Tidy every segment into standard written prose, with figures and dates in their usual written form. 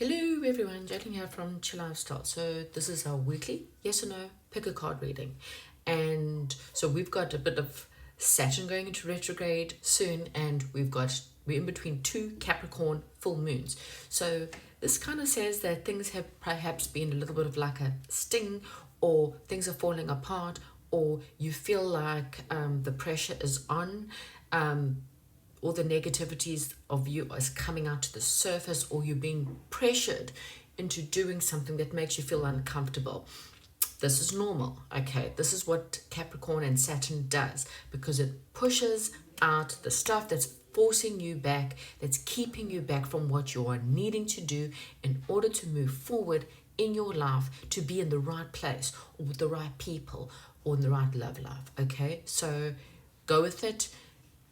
Hello everyone, Jolene here from Chill Lifestyle. So this is our weekly yes or no pick a card reading. And so we've got a bit of Saturn going into retrograde soon, and we're in between two Capricorn full moons. So this kind of says that things have perhaps been a little bit of like a sting, or things are falling apart, or you feel like the pressure is on. All the negativities of you is coming out to the surface, or you're being pressured into doing something that makes you feel uncomfortable. This is normal, okay? This is what Capricorn and Saturn does, because it pushes out the stuff that's forcing you back, that's keeping you back from what you are needing to do in order to move forward in your life, to be in the right place, or with the right people, or in the right love life, okay? So go with it.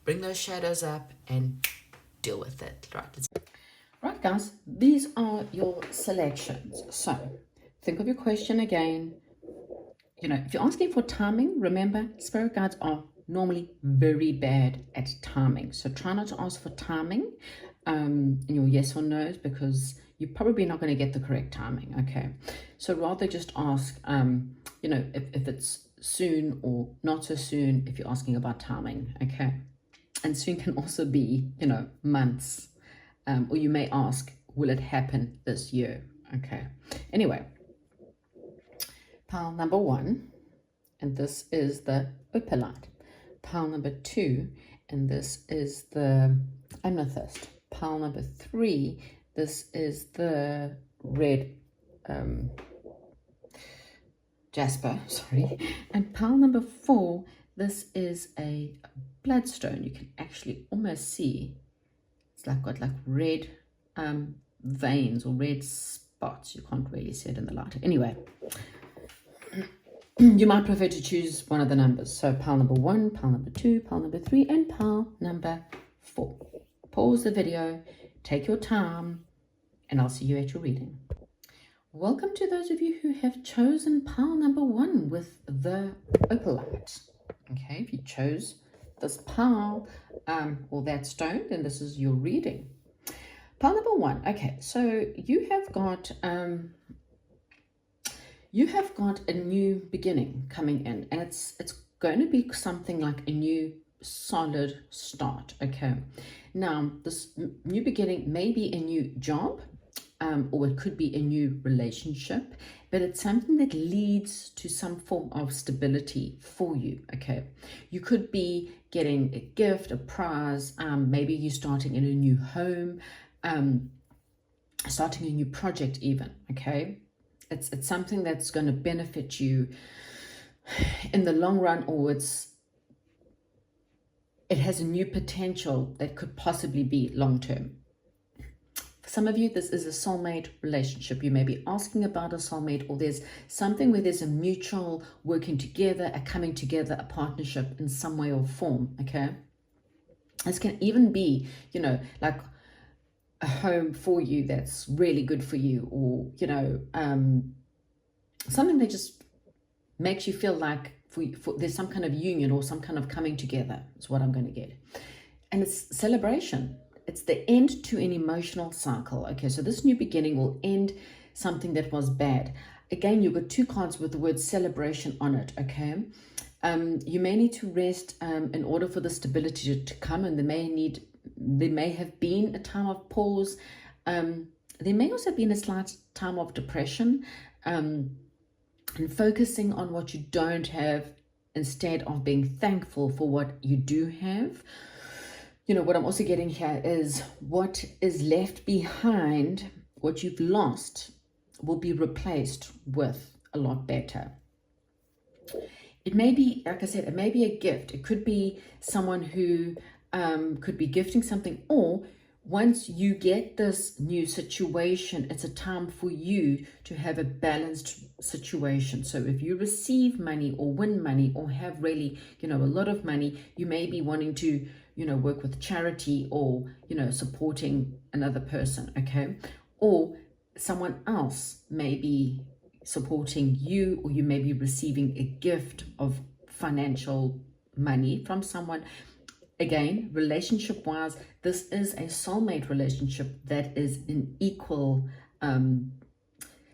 Bring those shadows up and deal with it. Right, guys, these are your selections. So think of your question again. If you're asking for timing, remember, spirit guides are normally very bad at timing. So try not to ask for timing in your yes or no's, because you're probably not going to get the correct timing, okay? So rather just ask, if it's soon or not so soon, if you're asking about timing, okay? And soon can also be, months. Or you may ask, will it happen this year? Okay. Anyway, pile number 1, and this is the opalite. Pile number 2, and this is the amethyst. Pile number 3, this is the red jasper, sorry. And pile number 4, this is a bloodstone. You can actually almost see it's got red veins or red spots. You can't really see it in the light. Anyway, you might prefer to choose one of the numbers. So pile number 1, pile number 2, pile number 3, and pile number 4. Pause the video, take your time, and I'll see you at your reading. Welcome to those of you who have chosen pile number 1 with the opalite. Okay, if you chose this pile or that stone, then this is your reading. Pile number 1. Okay, so you have got a new beginning coming in, and it's going to be something like a new solid start. Okay, now this new beginning may be a new job, or it could be a new relationship, but it's something that leads to some form of stability for you, okay? You could be getting a gift, a prize, maybe you're starting in a new home, starting a new project even, okay? It's something that's going to benefit you in the long run, or it has a new potential that could possibly be long-term. For some of you, this is a soulmate relationship. You may be asking about a soulmate, or there's something where there's a mutual working together, a coming together, a partnership in some way or form, okay? This can even be, like a home for you that's really good for you, or, something that just makes you feel like there's some kind of union or some kind of coming together is what I'm going to get. And it's celebration. It's the end to an emotional cycle. Okay, so this new beginning will end something that was bad. Again, you've got 2 cards with the word celebration on it, okay? You may need to rest in order for the stability to come, and there may have been a time of pause. There may also have been a slight time of depression, and focusing on what you don't have instead of being thankful for what you do have. What I'm also getting here is what is left behind, what you've lost, will be replaced with a lot better. It may be, like I said, it may be a gift. It could be someone who could be gifting something, or once you get this new situation, it's a time for you to have a balanced situation. So if you receive money or win money or have really, a lot of money, you may be wanting to, work with charity, or, supporting another person, okay? Or someone else may be supporting you, or you may be receiving a gift of financial money from someone. Again, relationship wise, this is a soulmate relationship that is in equal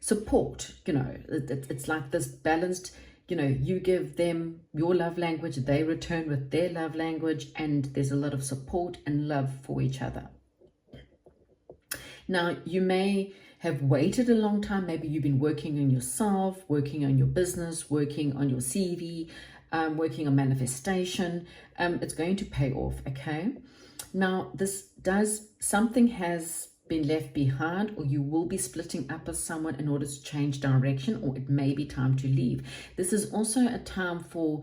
support. It's like this balanced, you give them your love language, they return with their love language, and there's a lot of support and love for each other. Now, you may have waited a long time. Maybe you've been working on yourself, working on your business, working on your CV, working on manifestation. It's going to pay off, okay? Now, something has been left behind, or you will be splitting up with someone in order to change direction, or it may be time to leave. This is also a time for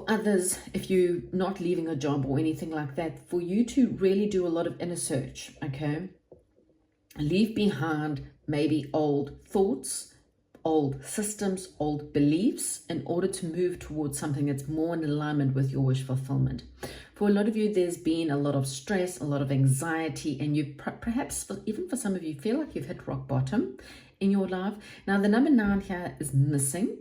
others, if you're not leaving a job or anything like that, for you to really do a lot of inner search, okay? Leave behind maybe old thoughts, old systems, old beliefs, in order to move towards something that's more in alignment with your wish fulfillment. For a lot of you, there's been a lot of stress, a lot of anxiety, and you perhaps, even for some of you, feel like you've hit rock bottom in your life. Now, the number 9 here is missing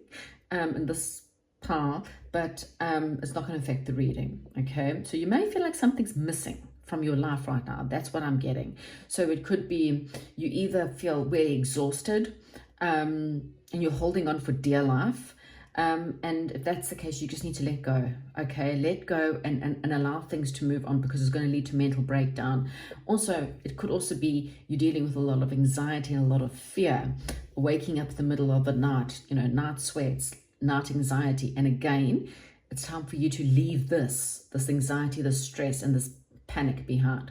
in this pile, but it's not going to affect the reading, okay? So you may feel like something's missing from your life right now. That's what I'm getting. So it could be you either feel really exhausted and you're holding on for dear life. And if that's the case, you just need to let go, okay? Let go and allow things to move on, because it's going to lead to mental breakdown. Also, it could also be you're dealing with a lot of anxiety and a lot of fear, waking up in the middle of the night, night sweats, night anxiety. And again, it's time for you to leave this anxiety, this stress, and this panic behind.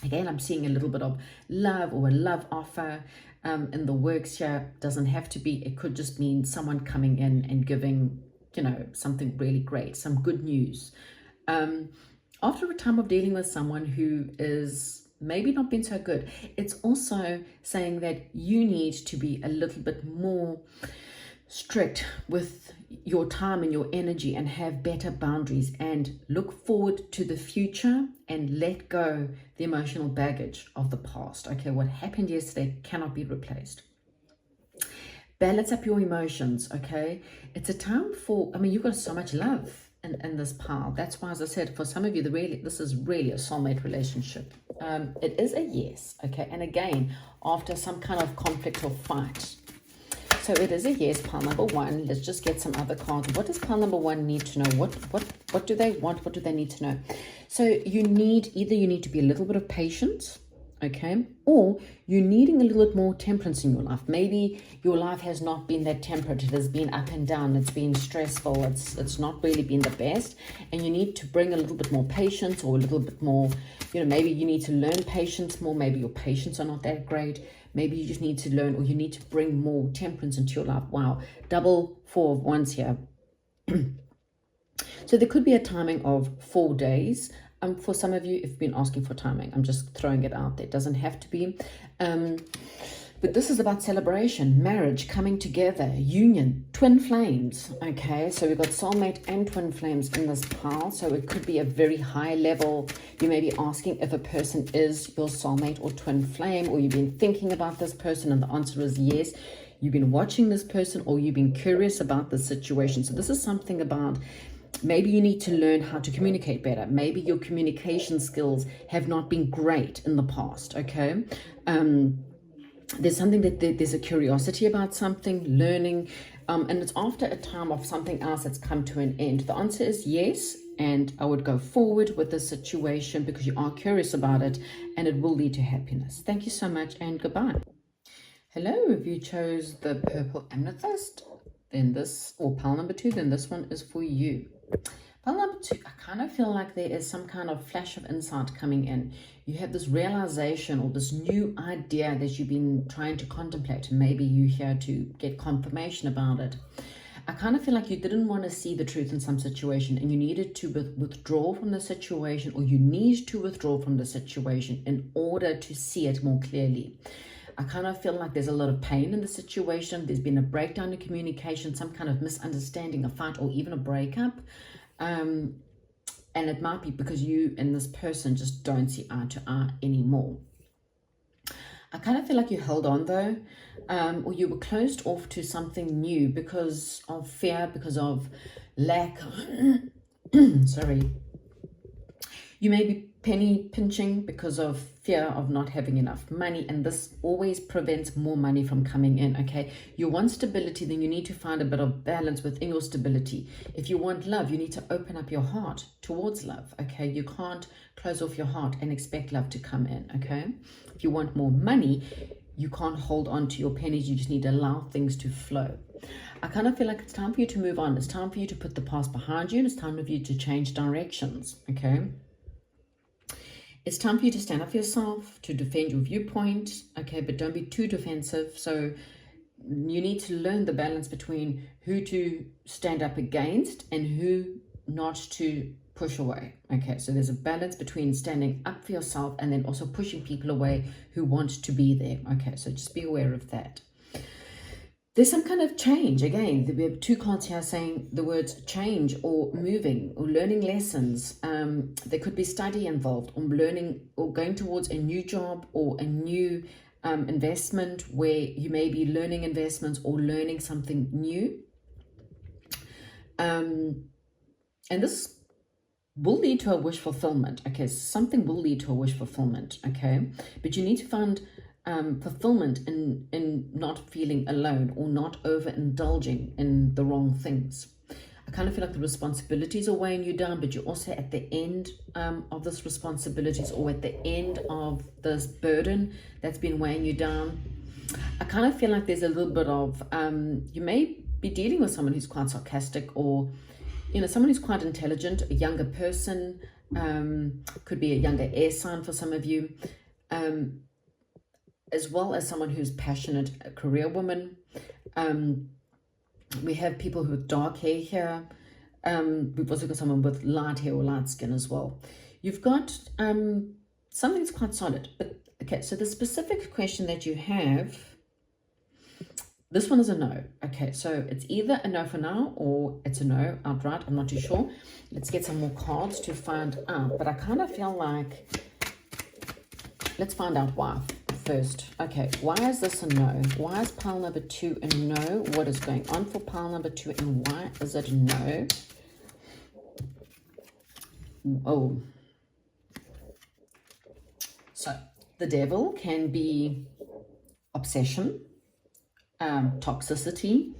Again, I'm seeing a little bit of love or a love offer in the works here. Doesn't have to be. It could just mean someone coming in and giving, something really great, some good news. After a time of dealing with someone who is maybe not been so good, it's also saying that you need to be a little bit more strict with your time and your energy, and have better boundaries, and look forward to the future and let go the emotional baggage of the past. Okay, what happened yesterday cannot be replaced. Balance up your emotions, okay? It's a time for, you've got so much love in this pile. That's why, as I said, for some of you, this is really a soulmate relationship. It is a yes, okay? And again, after some kind of conflict or fight. So it is a yes, pile number 1. Let's just get some other cards. What does pile number 1 need to know? What do they want? What do they need to know? So you need to be a little bit of patience, okay? Or you're needing a little bit more temperance in your life. Maybe your life has not been that temperate. It has been up and down. It's been stressful. It's not really been the best. And you need to bring a little bit more patience, or a little bit more, maybe you need to learn patience more. Maybe your patience are not that great. Maybe you just need to learn, or you need to bring more temperance into your life. Wow, double 4 of wands here. So there could be a timing of 4 days. For some of you, if you've been asking for timing, I'm just throwing it out there. It doesn't have to be. But this is about celebration, marriage, coming together, union, twin flames. Okay, so we've got soulmate and twin flames in this pile. So it could be a very high level. You may be asking if a person is your soulmate or twin flame, or you've been thinking about this person, and the answer is yes. You've been watching this person, or you've been curious about the situation. So this is something about, maybe you need to learn how to communicate better. Maybe your communication skills have not been great in the past, okay? There's something there's a curiosity about something, learning, and it's after a time of something else that's come to an end. The answer is yes, and I would go forward with the situation because you are curious about it, and it will lead to happiness. Thank you so much, and goodbye. Hello, if you chose the purple amethyst, then this, or pile number 2, then this one is for you. Pile number 2, I kind of feel like there is some kind of flash of insight coming in. You have this realization or this new idea that you've been trying to contemplate. Maybe you're here to get confirmation about it. I kind of feel like you didn't want to see the truth in some situation, and you needed to withdraw from the situation, or you need to withdraw from the situation in order to see it more clearly. I kind of feel like there's a lot of pain in the situation. There's been a breakdown in communication, some kind of misunderstanding, a fight, or even a breakup. And it might be because you and this person just don't see eye to eye anymore. I kind of feel like you held on though, or you were closed off to something new because of fear, because of lack. Sorry. You may be penny pinching because of fear of not having enough money, and this always prevents more money from coming in. Okay, you want stability, then you need to find a bit of balance within your stability. If you want love, you need to open up your heart towards love. Okay, you can't close off your heart and expect love to come in. Okay, if you want more money, you can't hold on to your pennies. You just need to allow things to flow. I kind of feel like it's time for you to move on. It's time for you to put the past behind you, and it's time for you to change directions. Okay, it's time for you to stand up for yourself, to defend your viewpoint, okay, but don't be too defensive. So you need to learn the balance between who to stand up against and who not to push away. Okay, so there's a balance between standing up for yourself and then also pushing people away who want to be there. Okay, so just be aware of that. There's some kind of change. Again, we have two cards here saying the words change or moving or learning lessons. There could be study involved, or learning or going towards a new job or a new investment where you may be learning investments or learning something new. And this will lead to a wish fulfillment. Okay, something will lead to a wish fulfillment. Okay, but you need to find fulfillment in not feeling alone or not overindulging in the wrong things. I kind of feel like the responsibilities are weighing you down, but you're also at the end of this responsibilities, or at the end of this burden that's been weighing you down. I kind of feel like there's a little bit of you may be dealing with someone who's quite sarcastic, or someone who's quite intelligent, a younger person, could be a younger air sign for some of you, as well as someone who's passionate, a career woman. We have people with dark hair here. We've also got someone with light hair or light skin as well. You've got something that's quite solid. But okay, so the specific question that you have, this one is a no. Okay, so it's either a no for now or it's a no outright. I'm not too sure. Let's get some more cards to find out. But I kind of feel like, let's find out why first. Okay, why is this a no? Why is pile number 2 a no? What is going on for pile number 2 and why is it a no? Oh. So, the devil can be obsession, toxicity,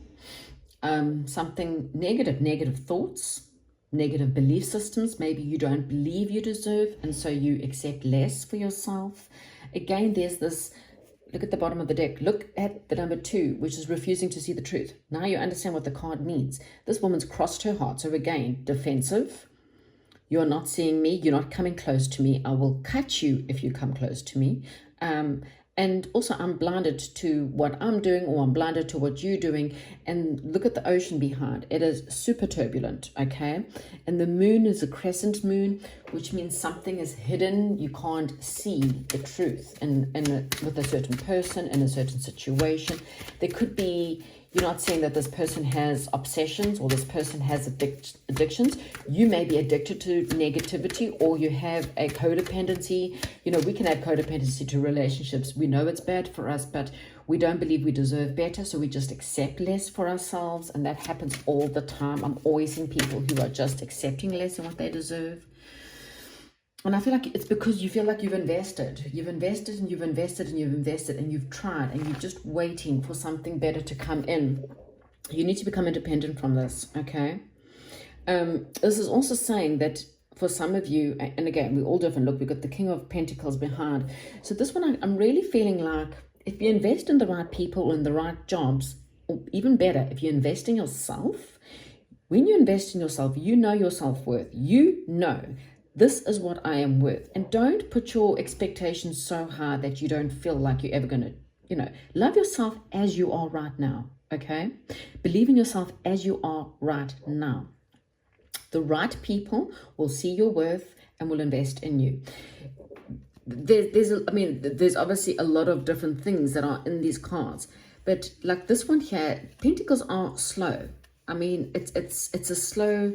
something negative thoughts, negative belief systems. Maybe you don't believe you deserve, and so you accept less for yourself. Again, there's this, look at the bottom of the deck. Look at the number 2, which is refusing to see the truth. Now you understand what the card means. This woman's crossed her heart. So again, defensive. You're not seeing me. You're not coming close to me. I will cut you if you come close to me. And also, I'm blinded to what I'm doing, or I'm blinded to what you're doing. And look at the ocean behind. It is super turbulent, okay? And the moon is a crescent moon, which means something is hidden. You can't see the truth with a certain person, in a certain situation. There could be, you're not saying that this person has obsessions or this person has addictions. You may be addicted to negativity, or you have a codependency. We can have codependency to relationships. We know it's bad for us, but we don't believe we deserve better, so we just accept less for ourselves, and that happens all the time. I'm always seeing people who are just accepting less than what they deserve. And I feel like it's because you feel like you've invested. You've invested and you've invested and you've invested and you've tried, and you're just waiting for something better to come in. You need to become independent from this, okay? This is also saying that for some of you, and again, we're all different. Look, we've got the King of Pentacles behind. So this one, I'm really feeling like if you invest in the right people or in the right jobs, or even better, if you invest in yourself, when you invest in yourself, you know your self-worth. You know, this is what I am worth. And don't put your expectations so high that you don't feel like you're ever going to, love yourself as you are right now, okay? Believe in yourself as you are right now. The right people will see your worth and will invest in you. There's obviously a lot of different things that are in these cards, but like this one here, Pentacles are slow. It's a slow,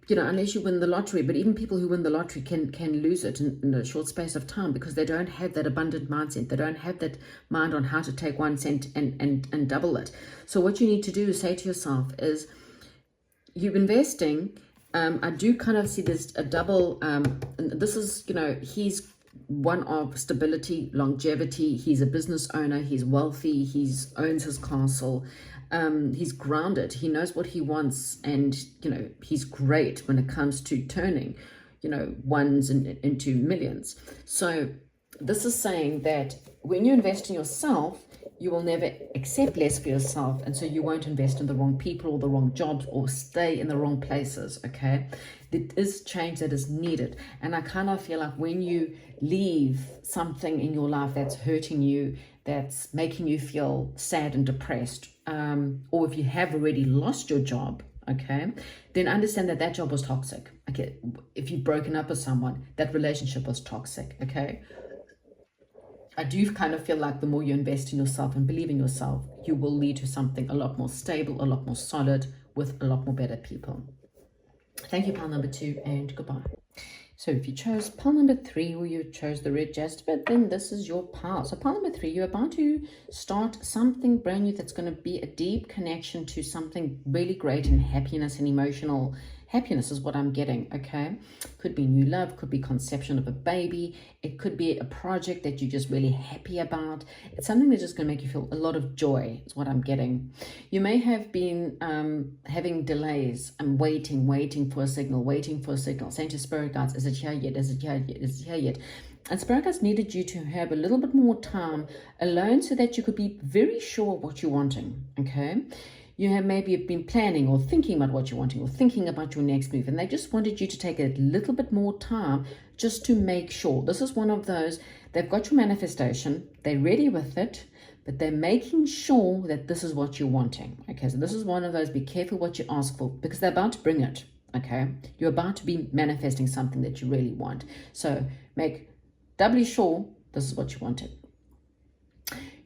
unless you win the lottery, but even people who win the lottery can lose it in a short space of time because they don't have that abundant mindset. They don't have that mind on how to take 1 cent and double it. So what you need to do is say to yourself is, you're investing, I do kind of see there's a double, and this is, he's one of stability, longevity. He's a business owner. He's wealthy. He's owns his castle. He's grounded. He knows what he wants, and he's great when it comes to turning, ones into millions. So this is saying that when you invest in yourself, you will never accept less for yourself, and so you won't invest in the wrong people or the wrong jobs or stay in the wrong places. Okay, there is change that is needed, and I kind of feel like when you leave something in your life that's hurting you, that's making you feel sad and depressed, or if you have already lost your job, okay, then understand that job was toxic. Okay, if you've broken up with someone, that relationship was toxic. Okay, I do kind of feel like the more you invest in yourself and believe in yourself, you will lead to something a lot more stable, a lot more solid, with a lot more better people. Thank you, pile number 2, and goodbye. So if you chose pile number 3, or you chose the red jasper, then this is your pile. So pile number 3, you're about to start something brand new that's going to be a deep connection to something really great, and happiness and emotional happiness is what I'm getting. Okay, could be new love, could be conception of a baby, it could be a project that you're just really happy about. It's something that's just going to make you feel a lot of joy is what I'm getting. You may have been having delays and waiting for a signal, saying to spirit guides, is it here yet, is it here yet, is it here yet? And spirit guides needed you to have a little bit more time alone so that you could be very sure of what you're wanting. Okay, you have maybe been planning or thinking about what you're wanting, or thinking about your next move, and they just wanted you to take a little bit more time just to make sure. This is one of those, they've got your manifestation, they're ready with it, but they're making sure that this is what you're wanting. Okay, so this is one of those, be careful what you ask for, because they're about to bring it. Okay, you're about to be manifesting something that you really want. So make doubly sure this is what you wanted.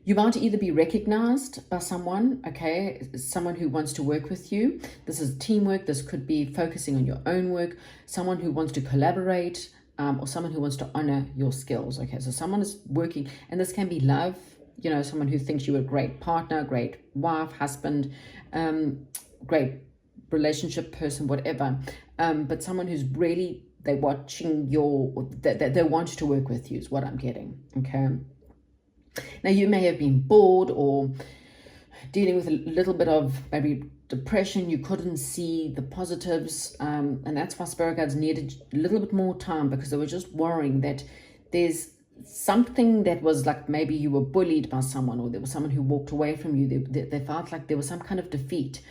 You want to either be recognized by someone, okay, someone who wants to work with you. This is teamwork. This could be focusing on your own work, someone who wants to collaborate, or someone who wants to honor your skills. Okay, so someone is working, and this can be love, someone who thinks you're a great partner, great wife, husband, great relationship person, whatever. But someone who's really, they're watching they want to work with you is what I'm getting. Okay. Now, you may have been bored or dealing with a little bit of maybe depression. You couldn't see the positives, and that's why spirit guides needed a little bit more time, because they were just worrying that there's something that was like, maybe you were bullied by someone, or there was someone who walked away from you. They felt like there was some kind of defeat,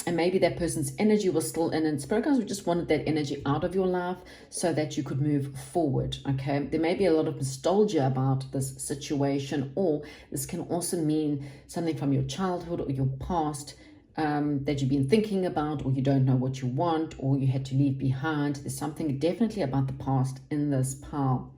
and maybe that person's energy was still in, and spirit guides just wanted that energy out of your life so that you could move forward. Okay, there may be a lot of nostalgia about this situation, or this can also mean something from your childhood or your past that you've been thinking about, or you don't know what you want, or you had to leave behind. There's something definitely about the past in this pile.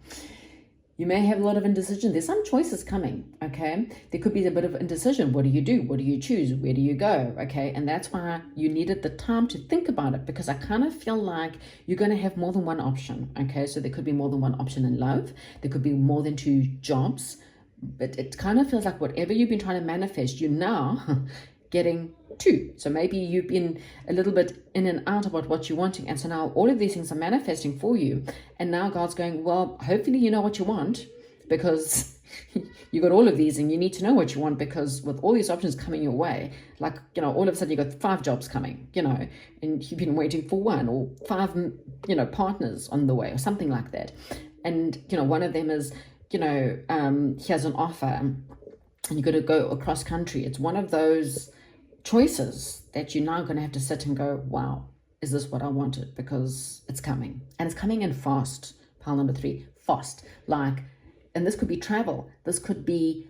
You may have a lot of indecision. There's some choices coming, okay? There could be a bit of indecision. What do you do? What do you choose? Where do you go, okay? And that's why you needed the time to think about it, because I kind of feel like you're going to have more than one option, okay? So there could be more than one option in love. There could be more than 2 jobs. But it kind of feels like whatever you've been trying to manifest, you're now getting 2. So maybe you've been a little bit in and out about what you're wanting, and so now all of these things are manifesting for you, and now God's going, well, hopefully you know what you want, because you got all of these, and you need to know what you want, because with all these options coming your way, like, all of a sudden you got 5 jobs coming, and you've been waiting for 1 or 5, partners on the way, or something like that. And one of them is, he has an offer, and you got to go across country. It's one of those choices that you're now going to have to sit and go, wow, is this what I wanted? Because it's coming, and it's coming in fast. Pile number 3, fast. And this could be travel. This could be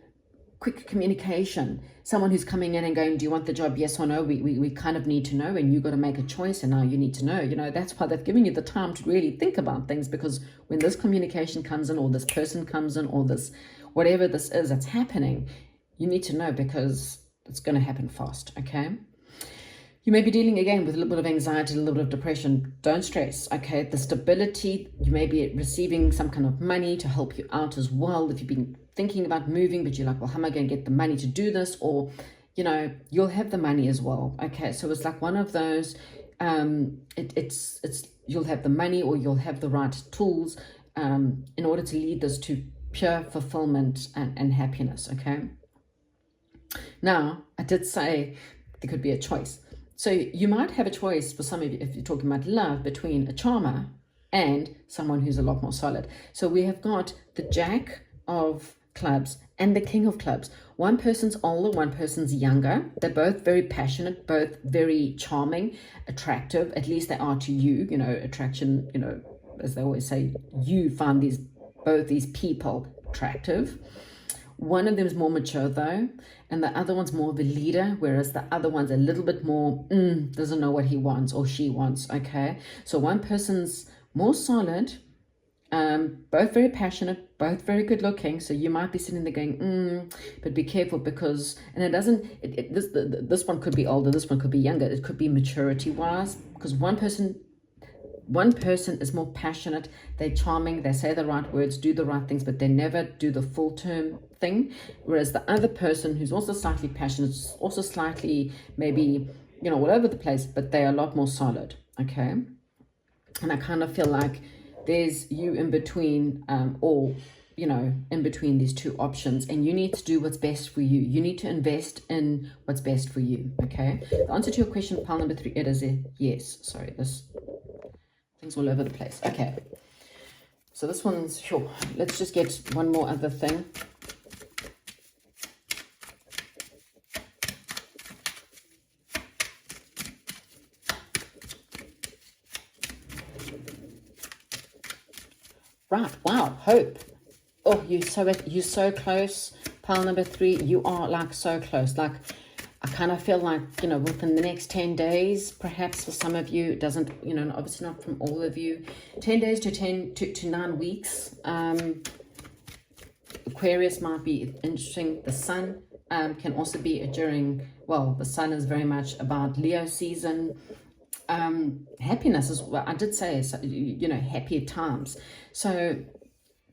quick communication. Someone who's coming in and going, do you want the job? Yes or no? We kind of need to know, and you've got to make a choice, and now you need to know. That's why they've given you the time to really think about things, because when this communication comes in, or this person comes in, or this, whatever this is that's happening, you need to know, because it's going to happen fast, okay? You may be dealing again with a little bit of anxiety, a little bit of depression. Don't stress, okay? The stability, you may be receiving some kind of money to help you out as well. If you've been thinking about moving, but you're like, well, how am I going to get the money to do this? Or, you'll have the money as well, okay? So it's like one of those, It's you'll have the money or you'll have the right tools in order to lead this to pure fulfillment and happiness. Okay. Now, I did say there could be a choice. So you might have a choice for some of you, if you're talking about love, between a charmer and someone who's a lot more solid. So we have got the Jack of clubs and the King of clubs. One person's older, one person's younger. They're both very passionate, both very charming, attractive. At least they are to you. You know, attraction, you know, as they always say, you find both these people attractive. One of them is more mature though, and the other one's more of a leader, whereas the other one's a little bit more, doesn't know what he wants or she wants, okay? So one person's more solid, both very passionate, both very good looking. So you might be sitting there going, but be careful because, and it doesn't, this one could be older, this one could be younger. It could be maturity wise, because one person is more passionate, they're charming, they say the right words, do the right things, but they never do the full term thing. Whereas the other person who's also slightly passionate, also slightly maybe, you know, all over the place, but they're a lot more solid, okay? And I kind of feel like there's you in between, or, you know, in between these two options, and you need to do what's best for you. You need to invest in what's best for you, okay? The answer to your question, pile number 3, it is a yes. Sorry, this things all over the place. Okay, so this one's sure. Let's just get one more other thing. Right, wow, hope. Oh, you're so close. Pile number 3, you are like so close. Like, I kind of feel like, you know, within the next 10 days, perhaps for some of you, it doesn't, you know, obviously not from all of you, 10 days to 9 weeks. Aquarius might be interesting. The sun can also be during, well, the sun is very much about Leo season. Happiness is, well, I did say, you know, happier times. So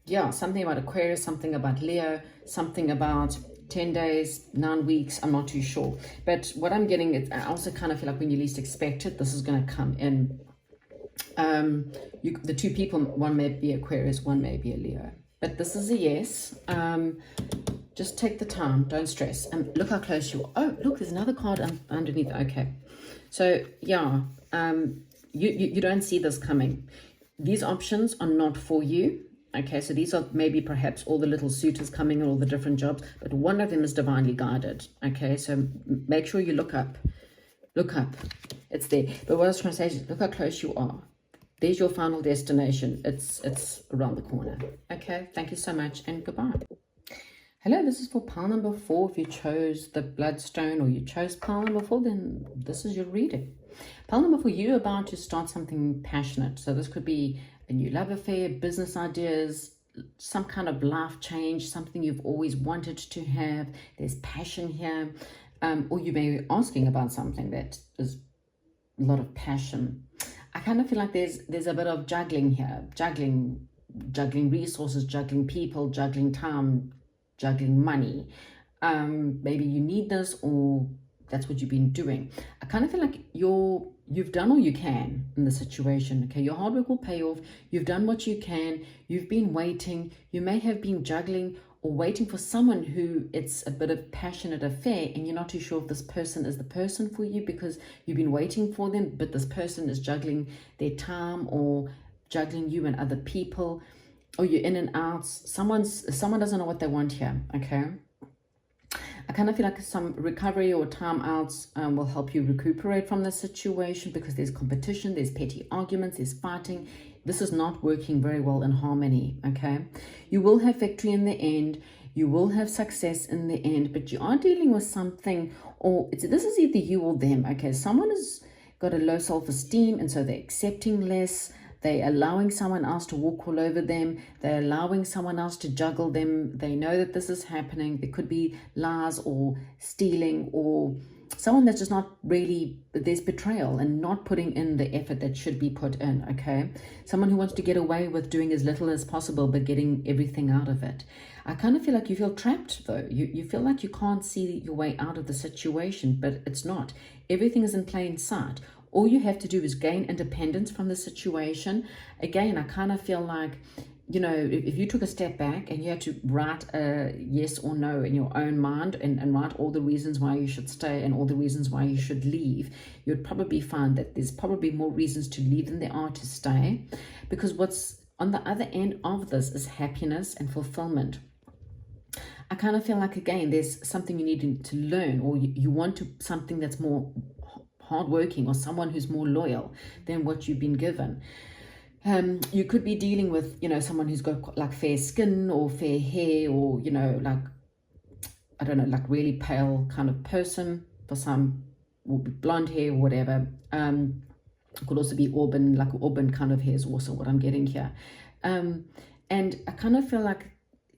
yeah, something about Aquarius, something about Leo, something about 10 days, 9 weeks, I'm not too sure. But what I'm getting is, I also kind of feel like when you least expect it, this is going to come in. The two people, one may be Aquarius, one may be a Leo. But this is a yes. Just take the time, don't stress. And look how close you are. Oh, look, there's another card underneath. Okay. So, yeah, you don't see this coming. These options are not for you. Okay, so these are maybe perhaps all the little suitors coming, all the different jobs, but one of them is divinely guided. Okay, so make sure you look up. Look up. It's there. But what I was trying to say is, look how close you are. There's your final destination. It's around the corner. Okay, thank you so much and goodbye. Hello, this is for pile number 4. If you chose the bloodstone or you chose pile number 4, then this is your reading. Pile number 4, you're about to start something passionate. So this could be a new love affair, business ideas, some kind of life change, something you've always wanted to have. There's passion here. Or you may be asking about something that is a lot of passion. I kind of feel like there's a bit of juggling here, juggling resources, juggling people, juggling time, juggling money. Maybe you need this, or that's what you've been doing. I kind of feel like you've done all you can in the situation. Okay, your hard work will pay off. You've done what you can. You've been waiting. You may have been juggling or waiting for someone who it's a bit of passionate affair, and you're not too sure if this person is the person for you because you've been waiting for them, but this person is juggling their time or juggling you and other people, or you're in and out. Someone doesn't know what they want here. Okay, I kind of feel like some recovery or time outs will help you recuperate from the situation, because there's competition, there's petty arguments, there's fighting. This is not working very well in harmony, okay? You will have victory in the end. You will have success in the end, but you are dealing with something, or this is either you or them, okay? Someone has got a low self-esteem, and so they're accepting less. They're allowing someone else to walk all over them. They're allowing someone else to juggle them. They know that this is happening. There could be lies or stealing, or someone that's just not really, there's betrayal and not putting in the effort that should be put in, okay? Someone who wants to get away with doing as little as possible but getting everything out of it. I kind of feel like you feel trapped though. You feel like you can't see your way out of the situation, but it's not. Everything is in plain sight. All you have to do is gain independence from the situation. Again, I kind of feel like, you know, if you took a step back and you had to write a yes or no in your own mind and write all the reasons why you should stay and all the reasons why you should leave, you'd probably find that there's probably more reasons to leave than there are to stay. Because what's on the other end of this is happiness and fulfillment. I kind of feel like, again, there's something you need to learn, or you want to something that's more hardworking, or someone who's more loyal than what you've been given. You could be dealing with, you know, someone who's got like fair skin or fair hair, or, you know, like, I don't know, like really pale kind of person. For some, will be blonde hair or whatever. Could also be auburn, like auburn kind of hair is also what I'm getting here. And I kind of feel like,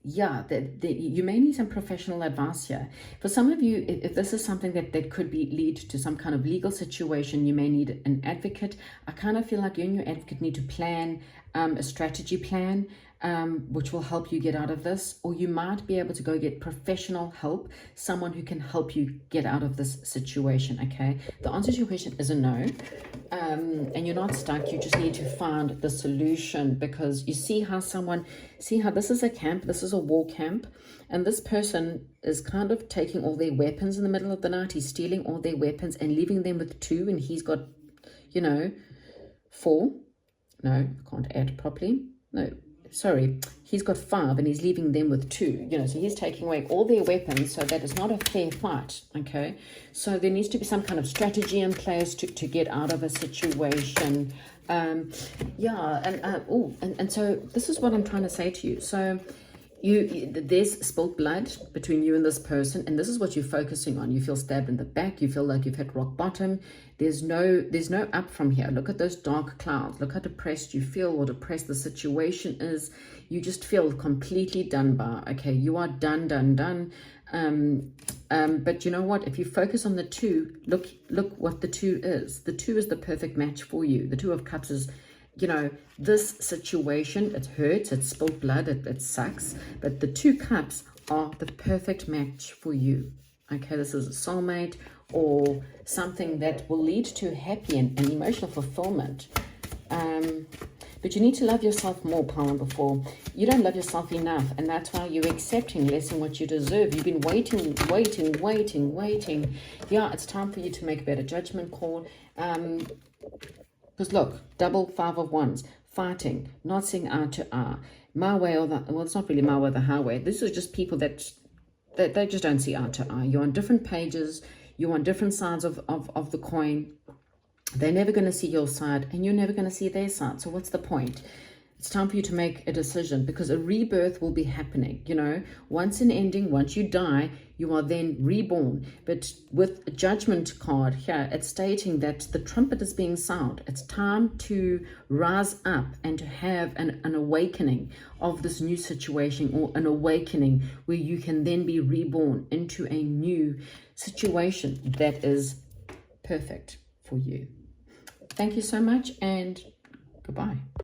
yeah, that you may need some professional advice here. For some of you, if this is something that could lead to some kind of legal situation, you may need an advocate. I kind of feel like you and your advocate need to plan a strategy plan, which will help you get out of this. Or you might be able to go get professional help, someone who can help you get out of this situation, okay? The answer to your question is a no. And you're not stuck. You just need to find the solution, because you see how this is a camp, this is a war camp, and this person is kind of taking all their weapons in the middle of the night. He's stealing all their weapons and leaving them with 2, and he's got, you know, 4. No, I can't add properly. No, sorry, he's got 5 and he's leaving them with 2, you know, so he's taking away all their weapons. So that is not a fair fight, okay? So there needs to be some kind of strategy in place to get out of a situation. And so this is what I'm trying to say to you. So there's spilled blood between you and this person, and this is what you're focusing on. You feel stabbed in the back, you feel like you've hit rock bottom. There's no up from here. Look at those dark clouds. Look how depressed you feel, or depressed the situation is. You just feel completely done by. Okay, you are done. But you know what? If you focus on the 2, look what the 2 is. The 2 is the perfect match for you. The 2 of Cups is, you know, this situation, it hurts, it's spilled blood, it sucks, but the 2 cups are the perfect match for you. Okay, this is a soulmate, or something that will lead to happy and emotional fulfillment. But you need to love yourself more, Power number 4. You don't love yourself enough, and that's why you're accepting less than what you deserve. You've been waiting. Yeah, it's time for you to make a better judgment call. Because look, double 5 of Wands, fighting, not seeing eye to eye. My way or the, well, it's not really my way or the highway. This is just people that they just don't see eye to eye. You're on different pages. You're on different sides of the coin. They're never going to see your side, and you're never going to see their side. So what's the point? It's time for you to make a decision, because a rebirth will be happening. You know, once an ending, once you die, you are then reborn. But with a judgment card here, it's stating that the trumpet is being sounded. It's time to rise up and to have an awakening of this new situation, or an awakening where you can then be reborn into a new situation that is perfect for you. Thank you so much, and goodbye.